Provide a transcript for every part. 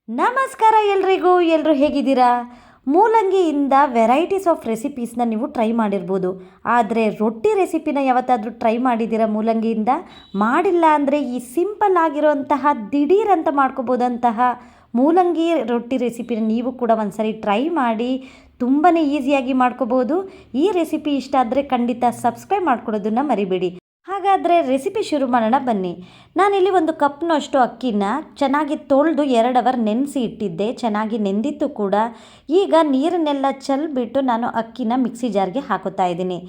ನಮಸ್ಕಾರ ಎಲ್ಲರೂ ಹೇಗಿದ್ದೀರಾ? ಮೂಲಂಗಿಯಿಂದ ವೆರೈಟೀಸ್ ಆಫ್ ರೆಸಿಪೀಸ್ನ ನೀವು ಟ್ರೈ ಮಾಡಿರ್ಬೋದು. ಆದರೆ ರೊಟ್ಟಿ ರೆಸಿಪಿನ ಯಾವತ್ತಾದರೂ ಟ್ರೈ ಮಾಡಿದ್ದೀರಾ ಮೂಲಂಗಿಯಿಂದ? ಮಾಡಿಲ್ಲ ಅಂದರೆ ಈ ಸಿಂಪಲ್ ಆಗಿರೋಂತಹ ದಿಢೀರ್ ಅಂತ ಮಾಡ್ಕೋಬೋದಂತಹ ಮೂಲಂಗಿ ರೊಟ್ಟಿ ರೆಸಿಪಿನ ನೀವು ಕೂಡ ಒಂದ್ಸರಿ ಟ್ರೈ ಮಾಡಿ. ತುಂಬಾ ಈಸಿಯಾಗಿ ಮಾಡ್ಕೋಬೋದು. ಈ ರೆಸಿಪಿ ಇಷ್ಟ ಆದರೆ ಖಂಡಿತ ಸಬ್ಸ್ಕ್ರೈಬ್ ಮಾಡ್ಕೊಳ್ಳೋದನ್ನು ಮರಿಬೇಡಿ. ಹಾಗಾದರೆ ರೆಸಿಪಿ ಶುರು ಮಾಡೋಣ ಬನ್ನಿ. ನಾನಿಲ್ಲಿ ಒಂದು ಕಪ್ನಷ್ಟು ಅಕ್ಕಿನ ಚೆನ್ನಾಗಿ ತೊಳೆದು 2 ಅವರ್ ನೆನೆಸಿ ಇಟ್ಟಿದ್ದೆ. ಚೆನ್ನಾಗಿ ನೆಂದಿತ್ತು ಕೂಡ. ಈಗ ನೀರನ್ನೆಲ್ಲ ಚೆಲ್ಬಿಟ್ಟು ನಾನು ಅಕ್ಕಿನ ಮಿಕ್ಸಿ ಜಾರ್ಗೆ ಹಾಕೋತಾ ಇದ್ದೀನಿ.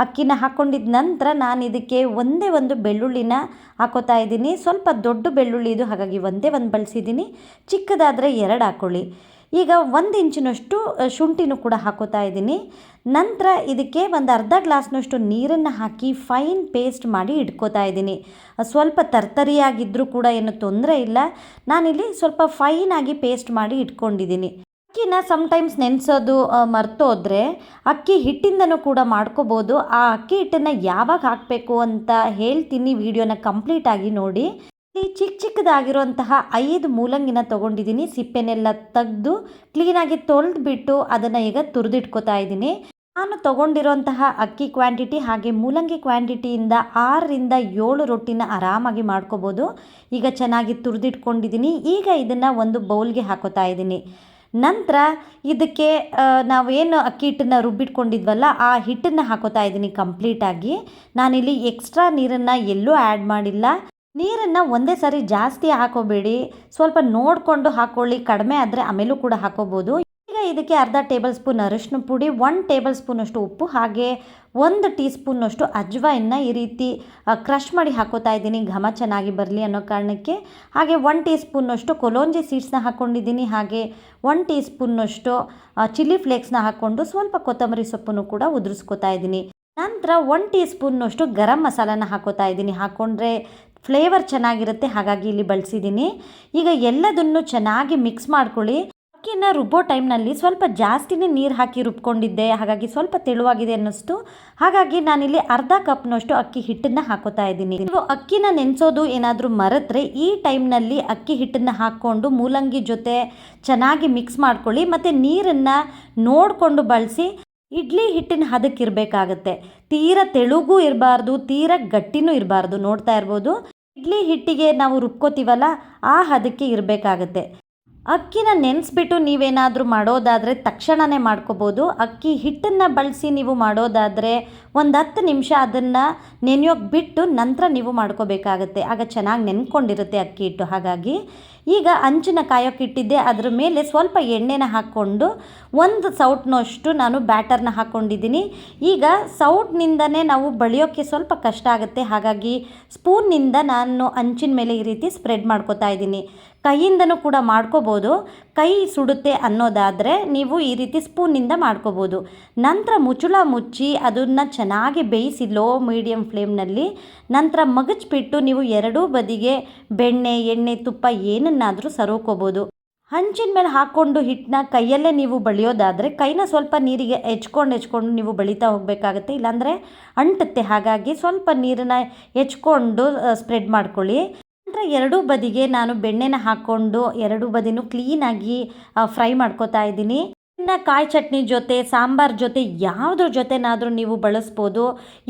ಅಕ್ಕಿನ ಹಾಕ್ಕೊಂಡಿದ್ದ ನಂತರ ನಾನು ಇದಕ್ಕೆ ಒಂದೇ ಒಂದು ಬೆಳ್ಳುಳ್ಳಿನ ಹಾಕೋತಾ ಇದ್ದೀನಿ. ಸ್ವಲ್ಪ ದೊಡ್ಡ ಬೆಳ್ಳುಳ್ಳಿ ಇದು, ಹಾಗಾಗಿ ಒಂದೇ ಒಂದು ಬಳಸಿದ್ದೀನಿ. ಚಿಕ್ಕದಾದರೆ 2 ಹಾಕ್ಕೊಳ್ಳಿ. ಈಗ 1 ಇಂಚಿನಷ್ಟು ಶುಂಠಿನೂ ಕೂಡ ಹಾಕೋತಾ ಇದ್ದೀನಿ. ನಂತರ ಇದಕ್ಕೆ ಒಂದು ಅರ್ಧ ಗ್ಲಾಸ್ನಷ್ಟು ನೀರನ್ನು ಹಾಕಿ ಫೈನ್ ಪೇಸ್ಟ್ ಮಾಡಿ ಇಟ್ಕೋತಾ ಇದ್ದೀನಿ. ಸ್ವಲ್ಪ ತರ್ತರಿಯಾಗಿದ್ದರೂ ಕೂಡ ಏನು ತೊಂದರೆ ಇಲ್ಲ. ನಾನಿಲ್ಲಿ ಸ್ವಲ್ಪ ಫೈನಾಗಿ ಪೇಸ್ಟ್ ಮಾಡಿ ಇಟ್ಕೊಂಡಿದ್ದೀನಿ. ಅಕ್ಕಿನ ಸಮ್ಟೈಮ್ಸ್ ನೆನೆಸೋದು ಮರ್ತೋದ್ರೆ ಅಕ್ಕಿ ಹಿಟ್ಟಿಂದನೂ ಕೂಡ ಮಾಡ್ಕೋಬೋದು. ಆ ಅಕ್ಕಿ ಹಿಟ್ಟನ್ನು ಯಾವಾಗ ಹಾಕಬೇಕು ಅಂತ ಹೇಳ್ತೀನಿ, ವಿಡಿಯೋನ ಕಂಪ್ಲೀಟಾಗಿ ನೋಡಿ. ಈ ಚಿಕ್ಕದಾಗಿರುವಂತಹ 5 ಮೂಲಂಗಿನ ತೊಗೊಂಡಿದ್ದೀನಿ. ಸಿಪ್ಪೆನೆಲ್ಲ ತೆಗೆದು ಕ್ಲೀನಾಗಿ ತೊಳೆದ್ಬಿಟ್ಟು ಅದನ್ನು ಈಗ ತುರಿದಿಟ್ಕೋತಾ ಇದ್ದೀನಿ. ನಾನು ತೊಗೊಂಡಿರೋಂತಹ ಅಕ್ಕಿ ಕ್ವಾಂಟಿಟಿ ಹಾಗೆ ಮೂಲಂಗಿ ಕ್ವಾಂಟಿಟಿಯಿಂದ 6ರಿಂದ 7 ರೊಟ್ಟಿನ ಆರಾಮಾಗಿ ಮಾಡ್ಕೋಬೋದು. ಈಗ ಚೆನ್ನಾಗಿ ತುರಿದಿಟ್ಕೊಂಡಿದ್ದೀನಿ. ಈಗ ಇದನ್ನು ಒಂದು ಬೌಲ್ಗೆ ಹಾಕೋತಾ ಇದ್ದೀನಿ. ನಂತರ ಇದಕ್ಕೆ ನಾವೇನು ಅಕ್ಕಿ ಹಿಟ್ಟನ್ನು ರುಬ್ಬಿಟ್ಕೊಂಡಿದ್ವಲ್ಲ ಆ ಹಿಟ್ಟನ್ನು ಹಾಕೋತಾ ಇದ್ದೀನಿ ಕಂಪ್ಲೀಟಾಗಿ. ನಾನಿಲ್ಲಿ ಎಕ್ಸ್ಟ್ರಾ ನೀರನ್ನು ಎಲ್ಲೂ ಆ್ಯಡ್ ಮಾಡಿಲ್ಲ. ನೀರನ್ನು ಒಂದೇ ಸಾರಿ ಜಾಸ್ತಿ ಹಾಕೋಬೇಡಿ, ಸ್ವಲ್ಪ ನೋಡಿಕೊಂಡು ಹಾಕ್ಕೊಳ್ಳಿ. ಕಡಿಮೆ ಆದರೆ ಆಮೇಲೂ ಕೂಡ ಹಾಕೋಬೋದು. ಈಗ ಇದಕ್ಕೆ ಅರ್ಧ ಟೇಬಲ್ ಸ್ಪೂನ್ ಅರಿಶಿನ ಪುಡಿ, 1 ಟೇಬಲ್ ಸ್ಪೂನಷ್ಟು ಉಪ್ಪು ಹಾಗೆ 1 ಟೀ ಸ್ಪೂನ್ನಷ್ಟು ಅಜ್ವಾಯಿನ್ನ ಈ ರೀತಿ ಕ್ರಷ್ ಮಾಡಿ ಹಾಕೋತಾ ಇದ್ದೀನಿ, ಘಮ ಚೆನ್ನಾಗಿ ಬರಲಿ ಅನ್ನೋ ಕಾರಣಕ್ಕೆ. ಹಾಗೆ 1 ಟೀ ಸ್ಪೂನ್ನಷ್ಟು ಕೊಲೋಂಜಿ ಸೀಡ್ಸ್ನ ಹಾಕ್ಕೊಂಡಿದ್ದೀನಿ. ಹಾಗೆ 1 ಟೀ ಸ್ಪೂನ್ನಷ್ಟು ಚಿಲ್ಲಿ ಫ್ಲೇಕ್ಸ್ನ ಹಾಕ್ಕೊಂಡು ಸ್ವಲ್ಪ ಕೊತ್ತಂಬರಿ ಸೊಪ್ಪನ್ನು ಕೂಡ ಉದುರಿಸ್ಕೋತಾ ಇದ್ದೀನಿ. ನಂತರ 1 ಟೀ ಸ್ಪೂನ್ನಷ್ಟು ಗರಂ ಮಸಾಲಾನ ಹಾಕೋತಾ ಇದ್ದೀನಿ. ಹಾಕ್ಕೊಂಡ್ರೆ ಫ್ಲೇವರ್ ಚೆನ್ನಾಗಿರುತ್ತೆ, ಹಾಗಾಗಿ ಇಲ್ಲಿ ಬಳಸಿದ್ದೀನಿ. ಈಗ ಎಲ್ಲದನ್ನು ಚೆನ್ನಾಗಿ ಮಿಕ್ಸ್ ಮಾಡ್ಕೊಳ್ಳಿ. ಅಕ್ಕಿನ ರುಬ್ಬೋ ಟೈಮ್ನಲ್ಲಿ ಸ್ವಲ್ಪ ಜಾಸ್ತಿನೇ ನೀರು ಹಾಕಿ ರುಬ್ಕೊಂಡಿದ್ದೆ, ಹಾಗಾಗಿ ಸ್ವಲ್ಪ ತೆಳುವಾಗಿದೆ ಅನ್ನಿಸ್ತು. ಹಾಗಾಗಿ ನಾನಿಲ್ಲಿ ಅರ್ಧ ಕಪ್ನಷ್ಟು ಅಕ್ಕಿ ಹಿಟ್ಟನ್ನು ಹಾಕೋತಾ ಇದ್ದೀನಿ. ನೀವು ಅಕ್ಕಿನ ನೆನೆಸೋದು ಏನಾದರೂ ಮರೆತರೆ ಈ ಟೈಮ್ನಲ್ಲಿ ಅಕ್ಕಿ ಹಿಟ್ಟನ್ನು ಹಾಕ್ಕೊಂಡು ಮೂಲಂಗಿ ಜೊತೆ ಚೆನ್ನಾಗಿ ಮಿಕ್ಸ್ ಮಾಡ್ಕೊಳ್ಳಿ. ಮತ್ತು ನೀರನ್ನು ನೋಡಿಕೊಂಡು ಬಳಸಿ. ಇಡ್ಲಿ ಹಿಟ್ಟಿನ ಹದಕ್ಕೆ ಇರಬೇಕಾಗತ್ತೆ. ತೀರ ತೆಳುಗೂ ಇರಬಾರ್ದು, ತೀರ ಗಟ್ಟಿನೂ ಇರಬಾರ್ದು. ನೋಡ್ತಾ ಇರ್ಬೋದು, ಇಡ್ಲಿ ಹಿಟ್ಟಿಗೆ ನಾವು ರುಬ್ಕೋತೀವಲ್ಲ ಆ ಹದಕ್ಕೆ ಇರಬೇಕಾಗತ್ತೆ. ಅಕ್ಕಿನ ನೆನೆಸ್ಬಿಟ್ಟು ನೀವೇನಾದರೂ ಮಾಡೋದಾದರೆ ತಕ್ಷಣವೇ ಮಾಡ್ಕೋಬೋದು. ಅಕ್ಕಿ ಹಿಟ್ಟನ್ನು ಬಳಸಿ ನೀವು ಮಾಡೋದಾದರೆ ಒಂದು 10 ನಿಮಿಷ ಅದನ್ನು ನೆನೆಯೋಕೆ ಬಿಟ್ಟು ನಂತರ ನೀವು ಮಾಡ್ಕೋಬೇಕಾಗತ್ತೆ. ಆಗ ಚೆನ್ನಾಗಿ ನೆನ್ಕೊಂಡಿರುತ್ತೆ ಅಕ್ಕಿ ಹಿಟ್ಟು. ಹಾಗಾಗಿ ಈಗ ಹಂಚನ್ನ ಕಾಯೋಕೆ ಇಟ್ಟಿದ್ದೆ. ಅದ್ರ ಮೇಲೆ ಸ್ವಲ್ಪ ಎಣ್ಣೆನ ಹಾಕ್ಕೊಂಡು 1 ಸೌಟ್ನಷ್ಟು ನಾನು ಬ್ಯಾಟರ್ನ ಹಾಕ್ಕೊಂಡಿದ್ದೀನಿ. ಈಗ ಸೌಟ್ನಿಂದನೇ ನಾವು ಬಳಿಯೋಕ್ಕೆ ಸ್ವಲ್ಪ ಕಷ್ಟ ಆಗುತ್ತೆ, ಹಾಗಾಗಿ ಸ್ಪೂನ್ನಿಂದ ನಾನು ಹಂಚಿನ ಮೇಲೆ ಈ ರೀತಿ ಸ್ಪ್ರೆಡ್ ಮಾಡ್ಕೋತಾ ಇದ್ದೀನಿ. ಕೈಯಿಂದನೂ ಕೂಡ ಮಾಡ್ಕೋಬೋದು. ಕೈ ಸುಡುತ್ತೆ ಅನ್ನೋದಾದರೆ ನೀವು ಈ ರೀತಿ ಸ್ಪೂನಿಂದ ಮಾಡ್ಕೋಬೋದು. ನಂತರ ಮುಚ್ಚಳ ಮುಚ್ಚಿ ಅದನ್ನು ಚೆನ್ನಾಗಿ ಬೇಯಿಸಿ ಲೋ ಮೀಡಿಯಮ್ ಫ್ಲೇಮ್ನಲ್ಲಿ. ನಂತರ ಮಗಚ್ಬಿಟ್ಟು ನೀವು ಎರಡೂ ಬದಿಗೆ ಬೆಣ್ಣೆ, ಎಣ್ಣೆ, ತುಪ್ಪ ಏನನ್ನಾದರೂ ಸರೋಕೋಬೋದು. ಹಂಚಿನ ಮೇಲೆ ಹಾಕ್ಕೊಂಡು ಹಿಟ್ಟನ್ನ ಕೈಯಲ್ಲೇ ನೀವು ಬಳಿಯೋದಾದರೆ ಕೈನ ಸ್ವಲ್ಪ ನೀರಿಗೆ ಹೆಚ್ಕೊಂಡು ನೀವು ಬಳಿತಾ ಹೋಗಬೇಕಾಗತ್ತೆ, ಇಲ್ಲಾಂದರೆ ಅಂಟುತ್ತೆ. ಹಾಗಾಗಿ ಸ್ವಲ್ಪ ನೀರನ್ನ ಹೆಚ್ಕೊಂಡು ಸ್ಪ್ರೆಡ್ ಮಾಡ್ಕೊಳ್ಳಿ. ನಂತರ ಎರಡೂ ಬದಿಗೆ ನಾನು ಬೆಣ್ಣೆನ ಹಾಕ್ಕೊಂಡು ಎರಡೂ ಬದಿನೂ ಕ್ಲೀನಾಗಿ ಫ್ರೈ ಮಾಡ್ಕೋತಾ ಇದ್ದೀನಿ. ಇನ್ನು ಕಾಯಿ ಚಟ್ನಿ ಜೊತೆ, ಸಾಂಬಾರ್ ಜೊತೆ ಯಾವುದ್ರ ಜೊತೆನಾದರೂ ನೀವು ಬಳಸ್ಬೋದು.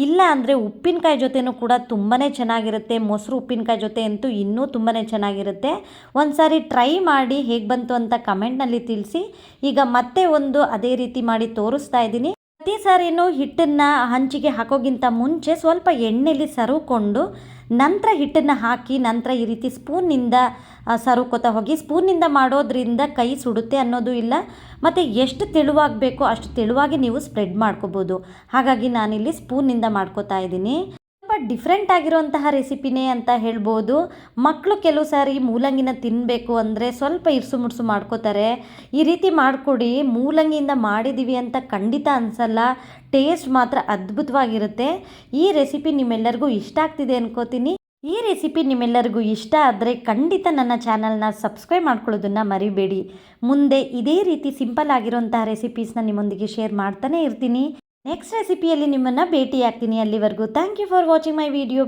ಇಲ್ಲ ಅಂದರೆ ಉಪ್ಪಿನಕಾಯಿ ಜೊತೆನೂ ಕೂಡ ತುಂಬಾ ಚೆನ್ನಾಗಿರುತ್ತೆ. ಮೊಸರು ಉಪ್ಪಿನಕಾಯಿ ಜೊತೆ ಅಂತೂ ಇನ್ನೂ ತುಂಬಾ ಚೆನ್ನಾಗಿರುತ್ತೆ. ಒಂದು ಸಾರಿ ಟ್ರೈ ಮಾಡಿ ಹೇಗೆ ಬಂತು ಅಂತ ಕಮೆಂಟ್ನಲ್ಲಿ ತಿಳಿಸಿ. ಈಗ ಮತ್ತೆ ಒಂದು ಅದೇ ರೀತಿ ಮಾಡಿ ತೋರಿಸ್ತಾ ಇದ್ದೀನಿ. ಪ್ರತಿ ಸಾರಿನೂ ಹಿಟ್ಟನ್ನು ಹಂಚಿಗೆ ಹಾಕೋಗಿಂತ ಮುಂಚೆ ಸ್ವಲ್ಪ ಎಣ್ಣೆಯಲ್ಲಿ ಸರುಕೊಂಡು ನಂತರ ಹಿಟ್ಟನ್ನು ಹಾಕಿ ನಂತರ ಈ ರೀತಿ ಸ್ಪೂನ್ನಿಂದ ಸರುಕೋತಾ ಹೋಗಿ. ಸ್ಪೂನ್ನಿಂದ ಮಾಡೋದ್ರಿಂದ ಕೈ ಸುಡುತ್ತೆ ಅನ್ನೋದು ಇಲ್ಲ, ಮತ್ತು ಎಷ್ಟು ತೆಳುವಾಗಬೇಕೋ ಅಷ್ಟು ತೆಳುವಾಗಿ ನೀವು ಸ್ಪ್ರೆಡ್ ಮಾಡ್ಕೋಬೋದು. ಹಾಗಾಗಿ ನಾನಿಲ್ಲಿ ಸ್ಪೂನ್ನಿಂದ ಮಾಡ್ಕೋತಾ ಇದ್ದೀನಿ. ಸ್ವಲ್ಪ ಡಿಫ್ರೆಂಟ್ ಆಗಿರೋಂತಹ ರೆಸಿಪಿನೇ ಅಂತ ಹೇಳ್ಬೋದು. ಮಕ್ಕಳು ಕೆಲವು ಸಾರಿ ಮೂಲಂಗಿನ ತಿನ್ನಬೇಕು ಅಂದರೆ ಸ್ವಲ್ಪ ಇರ್ಸು ಮುಡ್ಸು ಮಾಡ್ಕೋತಾರೆ. ಈ ರೀತಿ ಮಾಡಿಕೊಡಿ, ಮೂಲಂಗಿಯಿಂದ ಮಾಡಿದ್ದೀವಿ ಅಂತ ಖಂಡಿತ ಅನಿಸಲ್ಲ. ಟೇಸ್ಟ್ ಮಾತ್ರ ಅದ್ಭುತವಾಗಿರುತ್ತೆ. ಈ ರೆಸಿಪಿ ನಿಮ್ಮೆಲ್ಲರಿಗೂ ಇಷ್ಟ ಆಗ್ತಿದೆ ಅನ್ಕೋತೀನಿ. ಈ ರೆಸಿಪಿ ನಿಮ್ಮೆಲ್ಲರಿಗೂ ಇಷ್ಟ ಆದರೆ ಖಂಡಿತ ನನ್ನ ಚಾನಲ್ನ ಸಬ್ಸ್ಕ್ರೈಬ್ ಮಾಡ್ಕೊಳ್ಳೋದನ್ನು ಮರಿಬೇಡಿ. ಮುಂದೆ ಇದೇ ರೀತಿ ಸಿಂಪಲ್ ಆಗಿರೋಂತಹ ರೆಸಿಪೀಸ್ನ ನಿಮ್ಮೊಂದಿಗೆ ಶೇರ್ ಮಾಡ್ತಾನೆ ಇರ್ತೀನಿ. ನೆಕ್ಸ್ಟ್ ರೆಸಿಪಿಯಲ್ಲಿ ನಿಮ್ಮನ್ನು ಭೇಟಿ ಆಗ್ತೀನಿ. ಅಲ್ಲಿವರೆಗೂ thank you for watching my video.